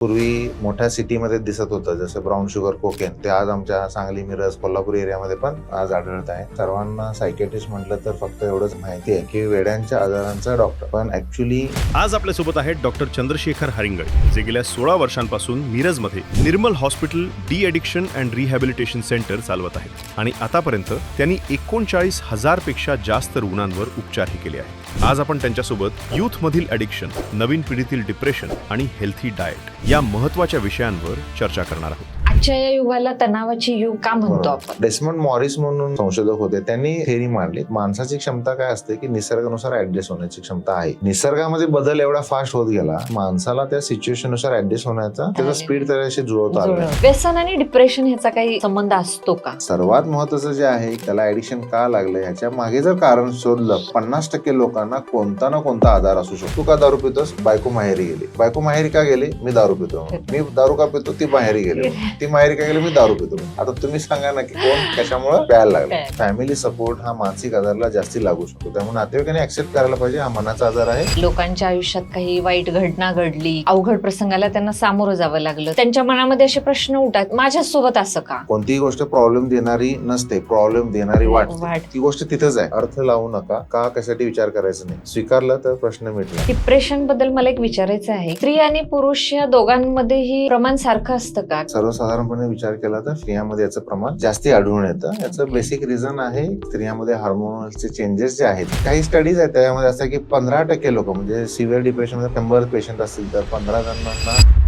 पूर्वी मोठ्या सिटीमध्ये दिसत होतं, जसं ब्राऊन शुगर कोकेन, ते आज आमच्या सांगली, मिरज, कोल्हापूर एरियामध्ये पण आज आढळत आहे. सर्वांना सायकेट्रिस्ट म्हटलं तर फक्त एवढंच माहिती आहे की वेड्यांच्या आजारांचा डॉक्टर, पण ऍक्च्युली आज आपल्यासोबत आहेत डॉक्टर चंद्रशेखर हरिंगळे, जे गेल्या 16 वर्षांपासून मिरजमध्ये Nirmal hospital de addiction and rehabilitation centre चालवत आहेत आणि आतापर्यंत त्यांनी 39,000 पेक्षा जास्त रुग्णांवर उपचारही केले आहेत. आज आपण त्यांच्यासोबत यूथमधील ॲडिक्शन, नवीन पिढीतील डिप्रेशन आणि हेल्थी डाएट या महत्त्वाच्या विषयांवर चर्चा करणार आहोत. आजच्या या युगाला तणावाची युग का म्हणतो आपण? डेसमंड मॉरिस म्हणून संशोधक होते, त्यांनी थेरी मांडली. माणसाची क्षमता काय असते की निसर्गानुसार ऍडजस्ट होण्याची क्षमता आहे. निसर्गामध्ये बदल एवढा फास्ट होत गेला, माणसाला त्या सिच्युएशन नुसार ऍडजस्ट होण्याचा त्याचा स्पीड त्याच्याशी जुळवता आला. व्यसन आणि डिप्रेशन ह्याचा काही संबंध असतो का? सर्वात महत्वाचं जे आहे, त्याला ऍडिक्शन का लागलं ह्याच्या मागे जर कारण शोधलं, 50% लोकांना कोणता ना कोणता आजार असू शकतो. तू का दारू पितोस? बायको माहेरी गेली. बायको माहेरी का गेली? मी दारू पितो. मी दारू का पितो? ती माहेरी गेली. ती माहेरी का गेली? मी दारू पितो. आता तुम्ही सांगा ना की कोण कशामुळे प्यायला लागलं. फॅमिली सपोर्ट हा मानसिक आजाराला जास्ती लागू शकतो. त्यामुळे नातेवाईकांनी ऍक्सेप्ट करायला पाहिजे हा मनाचा आजार आहे. लोकांच्या आयुष्यात काही वाईट घटना घडली, अवघड प्रसंगाला त्यांना सामोरं जावं लागलं, त्यांच्या मनामध्ये असे प्रश्न उठतात, माझ्यासोबत असं का? कोणतीही गोष्ट प्रॉब्लेम देणारी नसते, प्रॉब्लेम देणारी वाटते. ती गोष्ट तिथेच आहे. अर्थ लावू नका, का कशासाठी विचार करायचा नाही. स्वीकारलं तर प्रश्न मिटला. डिप्रेशन बद्दल मला एक विचारायचं आहे, स्त्री आणि पुरुष या दोघांमध्येही प्रमाण सारखं असतं का? सर्वसाधारणपणे विचार केला तर स्त्रियांमध्ये याचं प्रमाण जास्ती आढळून येतं. याचं बेसिक रिझन आहे स्त्रियांमध्ये हार्मोनलचे चेंजेस जे आहेत. काही स्टडीज आहेत त्यामध्ये असं की 15% लोक म्हणजे सिव्हिअर डिप्रेशन मध्ये 100 पेशंट असतील तर 15 जणांना